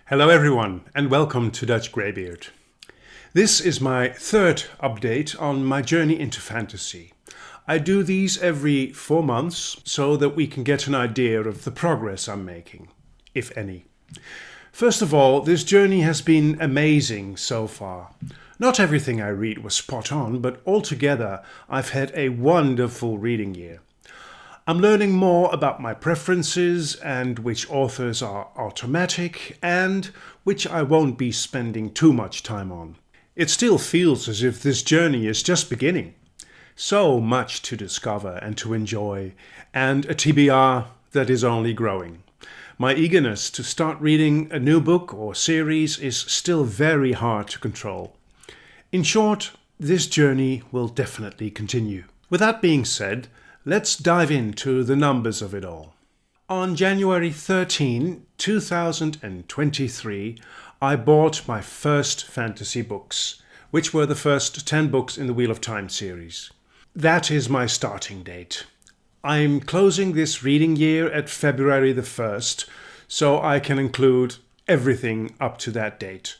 Hello everyone and welcome to Dutch Greybeard. This is my third update on my journey into fantasy. I do these every 4 months so that we can get an idea of the progress I'm making, if any. First of all, this journey has been amazing so far. Not everything I read was spot on, but altogether I've had a wonderful reading year. I'm learning more about my preferences and which authors are automatic and which I won't be spending too much time on. It still feels as if this journey is just beginning. So much to discover and to enjoy, and a TBR that is only growing. My eagerness to start reading a new book or series is still very hard to control. In short, this journey will definitely continue. With that being said, let's dive into the numbers of it all. On January 13, 2023, I bought my first fantasy books, which were the first 10 books in the Wheel of Time series. That is my starting date. I'm closing this reading year at February the 1st, so I can include everything up to that date.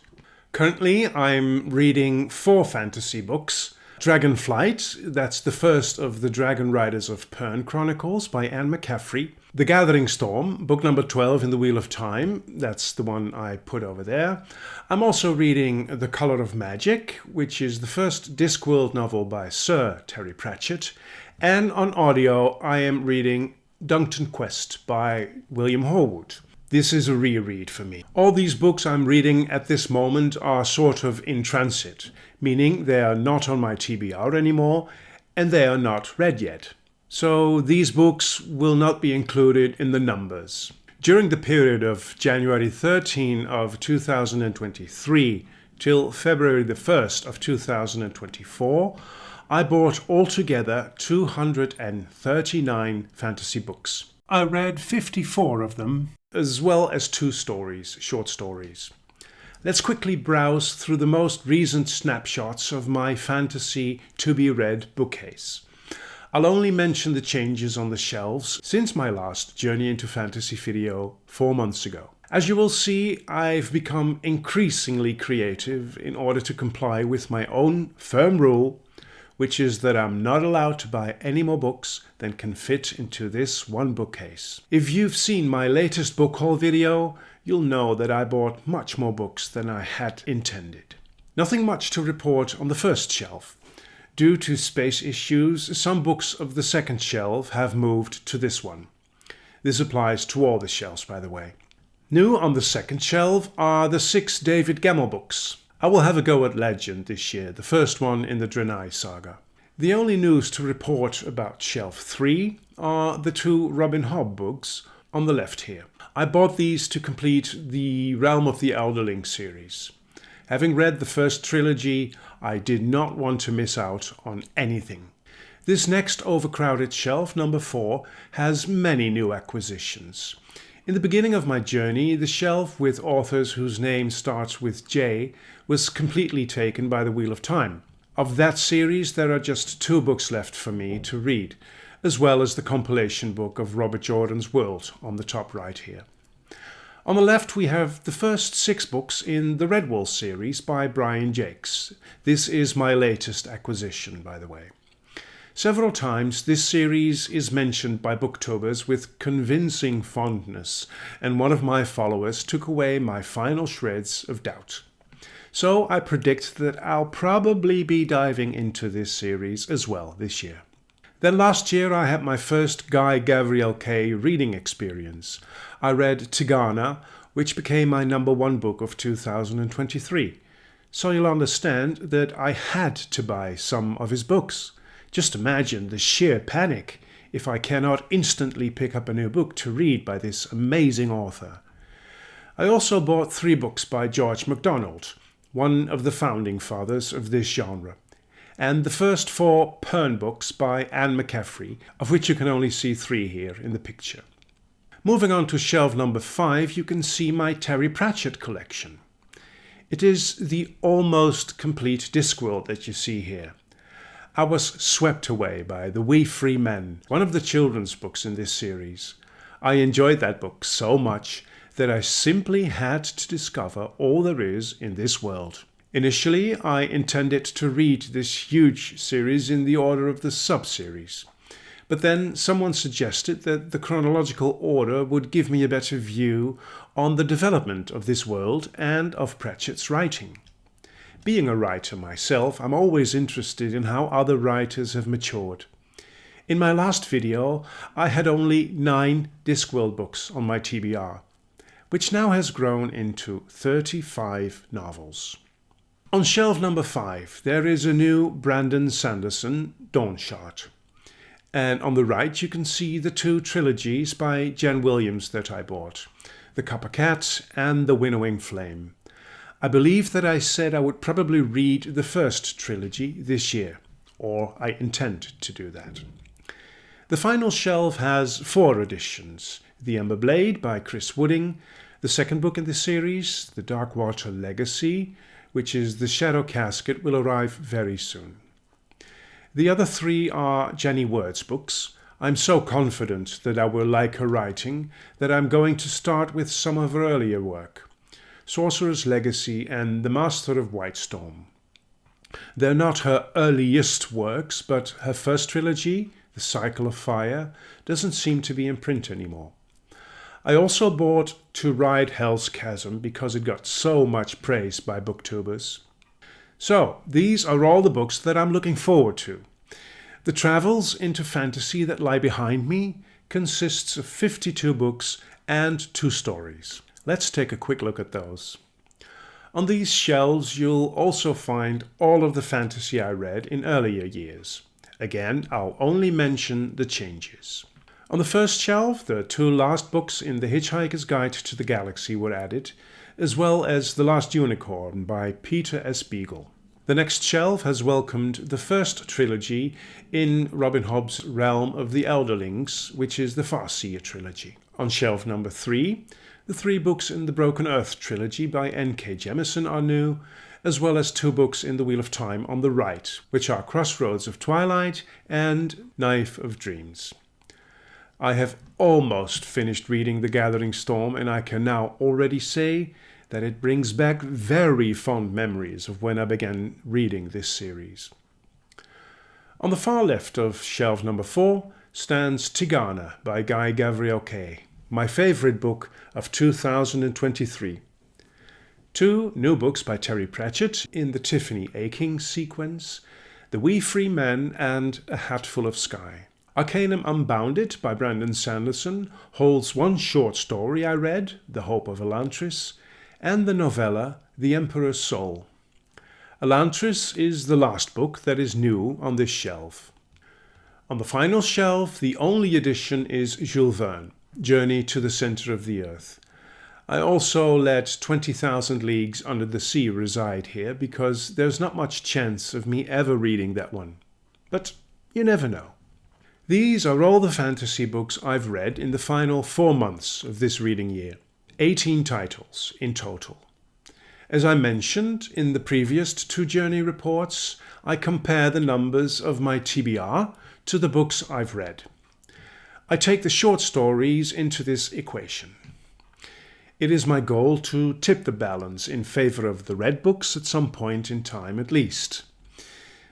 Currently, I'm reading 4 fantasy books. Dragonflight, that's the first of the Dragon Riders of Pern Chronicles by Anne McCaffrey. The Gathering Storm, book number 12 in the Wheel of Time, that's the one I put over there. I'm also reading The Colour of Magic, which is the first Discworld novel by Sir Terry Pratchett. And on audio, I am reading Duncton Quest by William Horwood. This is a reread for me. All these books I'm reading at this moment are sort of in transit, meaning they are not on my TBR anymore and they are not read yet. So these books will not be included in the numbers. During the period of January 13 of 2023 till February the 1st of 2024, I bought altogether 239 fantasy books. I read 54 of them, as well as 2 stories, short stories. Let's quickly browse through the most recent snapshots of my fantasy to-be-read bookcase. I'll only mention the changes on the shelves since my last Journey into Fantasy video 4 months ago. As you will see, I've become increasingly creative in order to comply with my own firm rule, which is that I'm not allowed to buy any more books than can fit into this one bookcase. If you've seen my latest book haul video, you'll know that I bought much more books than I had intended. Nothing much to report on the first shelf. Due to space issues, some books of the second shelf have moved to this one. This applies to all the shelves, by the way. New on the second shelf are the 6 David Gemmell books. I will have a go at Legend this year, the first one in the Draenei saga. The only news to report about shelf 3 are the 2 Robin Hobb books on the left here. I bought these to complete the Realm of the Elderling series. Having read the first trilogy, I did not want to miss out on anything. This next overcrowded shelf, number 4, has many new acquisitions. In the beginning of my journey, the shelf with authors whose name starts with J was completely taken by the Wheel of Time. Of that series, there are just 2 books left for me to read, as well as the compilation book of Robert Jordan's World on the top right here. On the left, we have the first 6 books in the Redwall series by Brian Jakes. This is my latest acquisition, by the way. Several times this series is mentioned by booktubers with convincing fondness, and one of my followers took away my final shreds of doubt. So I predict that I'll probably be diving into this series as well this year. Then last year I had my first Guy Gavriel Kay reading experience. I read Tigana, which became my number 1 book of 2023. So you'll understand that I had to buy some of his books. Just imagine the sheer panic if I cannot instantly pick up a new book to read by this amazing author. I also bought 3 books by George MacDonald, one of the founding fathers of this genre, and the first 4 Pern books by Anne McCaffrey, of which you can only see 3 here in the picture. Moving on to shelf number 5, you can see my Terry Pratchett collection. It is the almost complete Discworld that you see here. I was swept away by The We Free Men, one of the children's books in this series. I enjoyed that book so much that I simply had to discover all there is in this world. Initially, I intended to read this huge series in the order of the sub-series. But then someone suggested that the chronological order would give me a better view on the development of this world and of Pratchett's writing. Being a writer myself, I'm always interested in how other writers have matured. In my last video, I had only 9 Discworld books on my TBR, which now has grown into 35 novels. On shelf number 5, there is a new Brandon Sanderson Dawn chart. And on the right you can see the 2 trilogies by Jen Williams that I bought, The Copper Cat and The Winnowing Flame. I believe that I said I would probably read the first trilogy this year, or I intend to do that. The final shelf has 4 editions: The Ember Blade by Chris Wooding, the second book in the series, The Darkwater Legacy, which is The Shadow Casket, will arrive very soon. The other 3 are Jenny Word's books. I'm so confident that I will like her writing that I'm going to start with some of her earlier work, Sorcerer's Legacy and The Master of Whitestorm. They're not her earliest works, but her first trilogy, The Cycle of Fire, doesn't seem to be in print anymore. I also bought To Ride Hell's Chasm because it got so much praise by booktubers. So, these are all the books that I'm looking forward to. The travels into fantasy that lie behind me consists of 52 books and 2 stories. Let's take a quick look at those. On these shelves you'll also find all of the fantasy I read in earlier years. Again, I'll only mention the changes. On the first shelf, the 2 last books in The Hitchhiker's Guide to the Galaxy were added, as well as The Last Unicorn by Peter S. Beagle. The next shelf has welcomed the first trilogy in Robin Hobb's Realm of the Elderlings, which is the Farseer trilogy. On shelf number 3, the 3 books in the Broken Earth trilogy by N.K. Jemisin are new, as well as 2 books in the Wheel of Time on the right, which are Crossroads of Twilight and Knife of Dreams. I have almost finished reading The Gathering Storm, and I can now already say that it brings back very fond memories of when I began reading this series. On the far left of shelf number 4 stands Tigana by Guy Gavriel Kay, my favorite book of 2023. 2 new books by Terry Pratchett in the Tiffany Aching sequence, The Wee Free Men and A Hatful of Sky. Arcanum Unbounded by Brandon Sanderson holds 1 short story I read, The Hope of Elantris, and the novella The Emperor's Soul. Elantris is the last book that is new on this shelf. On the final shelf, the only addition is Jules Verne, Journey to the Center of the Earth. I also let 20,000 Leagues Under the Sea reside here because there's not much chance of me ever reading that one. But you never know. These are all the fantasy books I've read in the final 4 months of this reading year. 18 titles in total. As I mentioned in the previous 2 journey reports, I compare the numbers of my TBR to the books I've read. I take the short stories into this equation. It is my goal to tip the balance in favor of the read books at some point in time at least.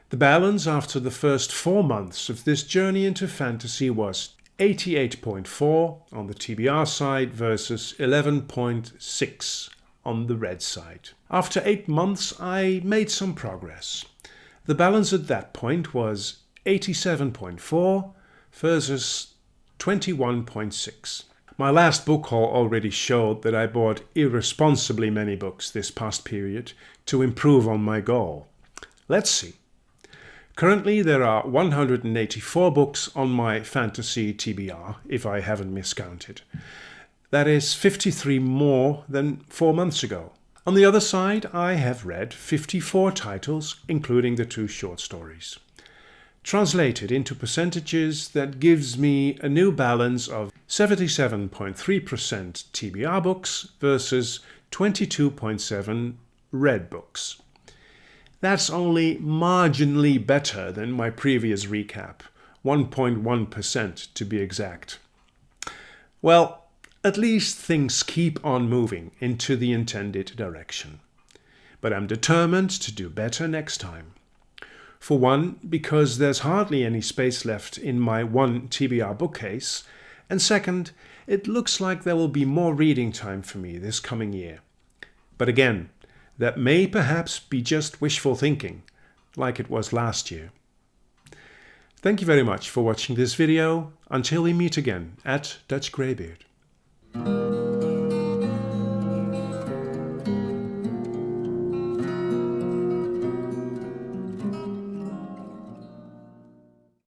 The balance after the first 4 months of this journey into fantasy was 88.4 on the TBR side versus 11.6 on the red side. After 8 months I made some progress. The balance at that point was 87.4 versus 21.6. My last book haul already showed that I bought irresponsibly many books this past period to improve on my goal. Let's see. Currently there are 184 books on my fantasy TBR, if I haven't miscounted. That is 53 more than 4 months ago. On the other side, I have read 54 titles, including the 2 short stories. Translated into percentages, that gives me a new balance of 77.3% TBR books versus 22.7 read books. That's only marginally better than my previous recap, 1.1% to be exact. Well, At least things keep on moving into the intended direction. But I'm determined to do better next time. For one, because there's hardly any space left in my one TBR bookcase, and second, it looks like there will be more reading time for me this coming year. But again, that may perhaps be just wishful thinking, like it was last year. Thank you very much for watching this video. Until we meet again at Dutch Greybeard.